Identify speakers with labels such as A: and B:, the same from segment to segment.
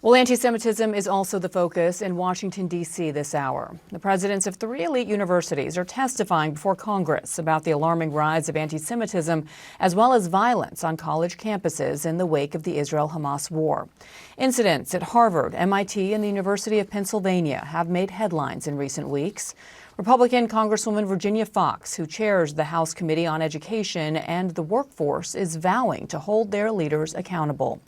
A: Well, anti-Semitism is also the focus in Washington, D.C. this hour. The presidents of 3 elite universities are testifying before Congress about the alarming rise of anti-Semitism as well as violence on college campuses in the wake of the Israel-Hamas war. Incidents at Harvard, MIT, and the University of Pennsylvania have made headlines in recent weeks. Republican Congresswoman Virginia Foxx, who chairs the House Committee on Education and the Workforce, is vowing to hold their leaders accountable.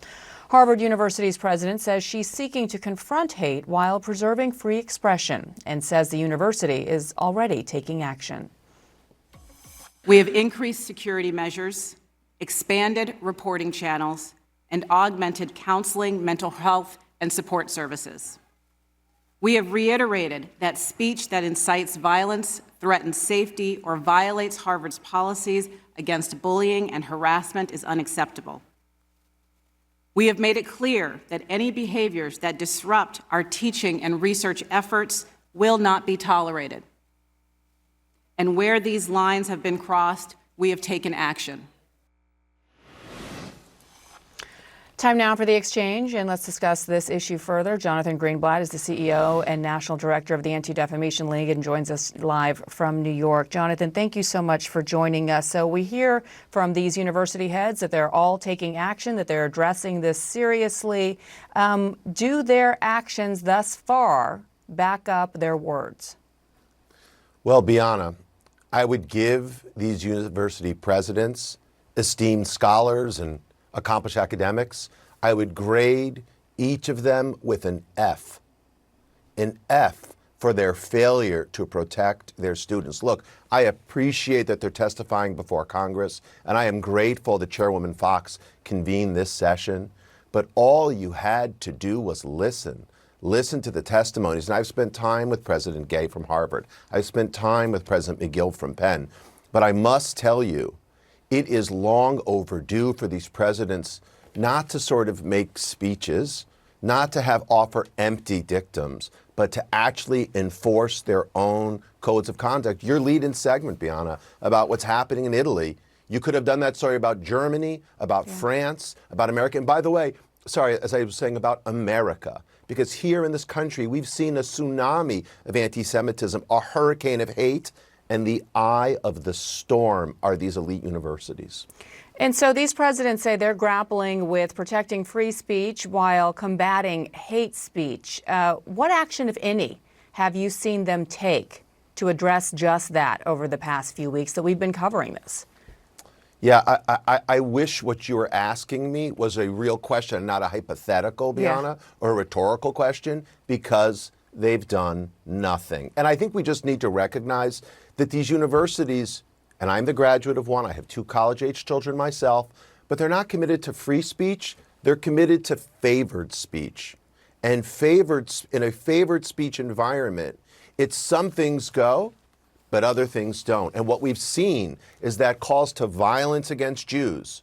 A: Harvard University's president says she's seeking to confront hate while preserving free expression and says the university is already taking action.
B: We have increased security measures, expanded reporting channels, and augmented counseling, mental health, and support services. We have reiterated that speech that incites violence, threatens safety, or violates Harvard's policies against bullying and harassment is unacceptable. We have made it clear that any behaviors that disrupt our teaching and research efforts will not be tolerated. And where these lines have been crossed, we have taken action.
A: Time now for the exchange, and let's discuss this issue further. Jonathan Greenblatt is the CEO and National Director of the Anti-Defamation League and joins us live from New York. Jonathan, thank you so much for joining us. So we hear from these university heads that they're all taking action, that they're addressing this seriously. Do their actions thus far back up their words?
C: Well, Bianna, I would give these university presidents, esteemed scholars and accomplished academics, I would grade each of them with an F for their failure to protect their students. Look, I appreciate that they're testifying before Congress, and I am grateful that Chairwoman Foxx convened this session, but all you had to do was listen to the testimonies. And I've spent time with President Gay from Harvard. I've spent time with President McGill from Penn. But I must tell you, it is long overdue for these presidents not to sort of make speeches, not to offer empty dictums, but to actually enforce their own codes of conduct. Your lead-in segment, Bianna, about what's happening in Italy, you could have done that story about Germany, about France, about America. And by the way, sorry, as I was saying about America, because here in this country, we've seen a tsunami of anti-Semitism, a hurricane of hate, and the eye of the storm are these elite universities.
A: And so these presidents say they're grappling with protecting free speech while combating hate speech. What action, if any, have you seen them take to address just that over the past few weeks that we've been covering this?
C: Yeah, I wish what you were asking me was a real question, not a hypothetical, Bianna, or a rhetorical question, because they've done nothing. And I think we just need to recognize that these universities, and I'm the graduate of one, I have 2 college-age children myself, but they're not committed to free speech, they're committed to favored speech. And in a favored speech environment, it's some things go, but other things don't. And what we've seen is that calls to violence against Jews,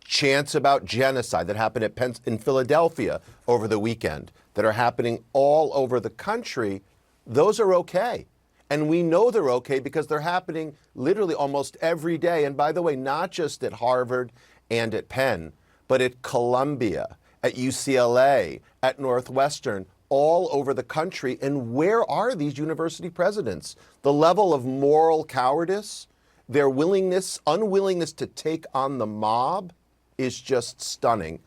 C: chants about genocide that happened in Philadelphia over the weekend, that are happening all over the country, those are okay. And we know they're okay because they're happening literally almost every day. And by the way, not just at Harvard and at Penn, but at Columbia, at UCLA, at Northwestern, all over the country. And where are these university presidents? The level of moral cowardice, their unwillingness to take on the mob is just stunning.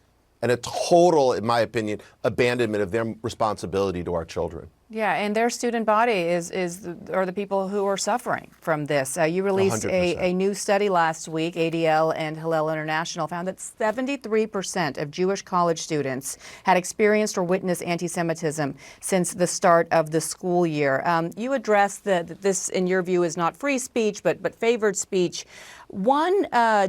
C: And a total, in my opinion, abandonment of their responsibility to our children. Yeah, and their student body are the people who are suffering from this. You released a new study last week. ADL and Hillel International found that 73% of Jewish college students had experienced or witnessed anti-Semitism since the start of the school year. You addressed that this, in your view, is not free speech, but favored speech. One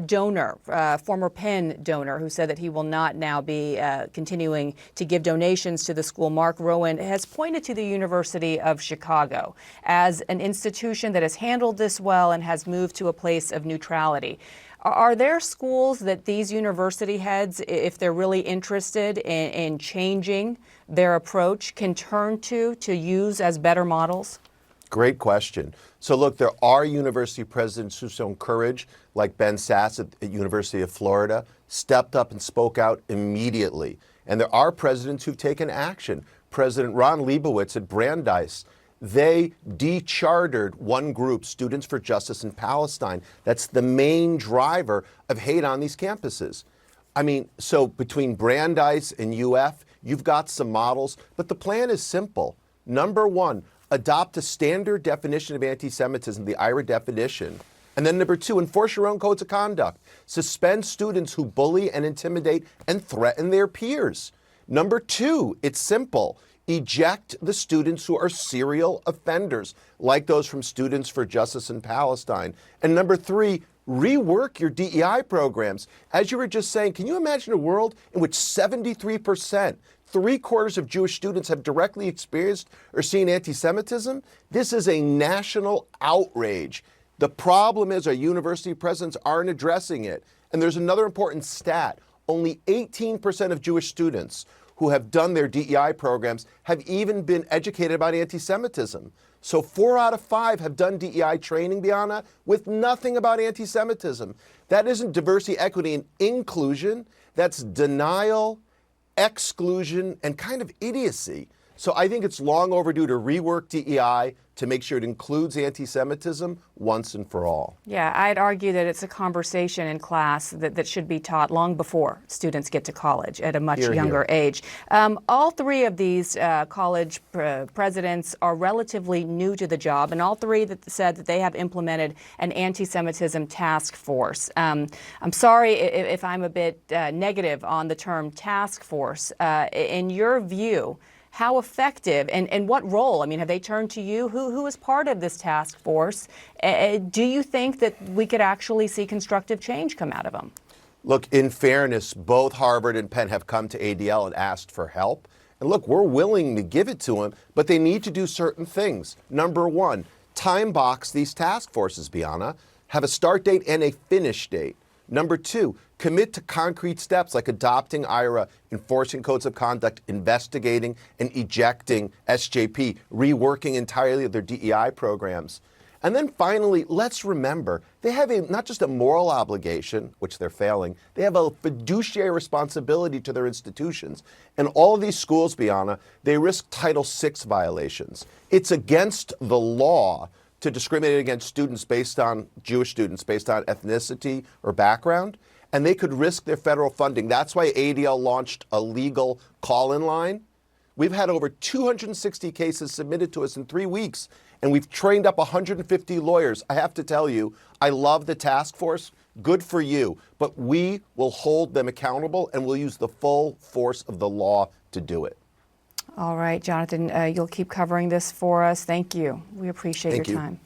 C: donor, former Penn donor, who said that he will not now be continuing to give donations to the school, Mark Rowan, has pointed to the University of Chicago as an institution that has handled this well and has moved to a place of neutrality. Are there schools that these university heads, if they're really interested in changing their approach, can turn to use as better models? Great question. So look, there are university presidents who've shown courage, like Ben Sasse at University of Florida, stepped up and spoke out immediately And there are presidents who've taken action. President Ron Leibowitz at Brandeis, they dechartered one group, Students for Justice in Palestine. That's the main driver of hate on these campuses. I mean, so between Brandeis and UF, you've got some models, but the plan is simple. Number one, adopt a standard definition of anti-Semitism, the IRA definition. And then number two, enforce your own codes of conduct. Suspend students who bully and intimidate and threaten their peers. Number two, it's simple. Eject the students who are serial offenders, like those from Students for Justice in Palestine. And number three, rework your DEI programs. As you were just saying, can you imagine a world in which 73%, 3/4 of Jewish students have directly experienced or seen anti-Semitism? This is a national outrage. The problem is our university presidents aren't addressing it. And there's another important stat. Only 18% of Jewish students who have done their DEI programs have even been educated about anti-Semitism. So 4 out of 5 have done DEI training, Bianna, with nothing about anti-Semitism. That isn't diversity, equity, and inclusion. That's denial, exclusion, and kind of idiocy. So I think it's long overdue to rework DEI to make sure it includes anti-Semitism once and for all.
A: Yeah, I'd argue that it's a conversation in class that should be taught long before students get to college at a much younger age. All three of these college presidents are relatively new to the job, and all three that said that they have implemented an anti-Semitism task force. I'm sorry if I'm a bit negative on the term task force. In your view, how effective and what role? I mean, have they turned to you? Who is part of this task force? Do you think that we could actually see constructive change come out of them?
C: Look, in fairness, both Harvard and Penn have come to ADL and asked for help. And look, we're willing to give it to them, but they need to do certain things. Number one, time box these task forces, Bianna, have a start date and a finish date. Number two, commit to concrete steps like adopting IRA, enforcing codes of conduct, investigating and ejecting SJP, reworking entirely of their DEI programs. And then finally, let's remember, they have not just a moral obligation, which they're failing, they have a fiduciary responsibility to their institutions. And all of these schools, Bianna, they risk Title VI violations. It's against the law to discriminate against students based on Jewish students, based on ethnicity or background, and they could risk their federal funding. That's why ADL launched a legal call-in line. We've had over 260 cases submitted to us in 3 weeks, and we've trained up 150 lawyers. I have to tell you, I love the task force. Good for you. But we will hold them accountable, and we'll use the full force of the law to do it.
A: All right, Jonathan, you'll keep covering this for us. Thank you. We appreciate your time.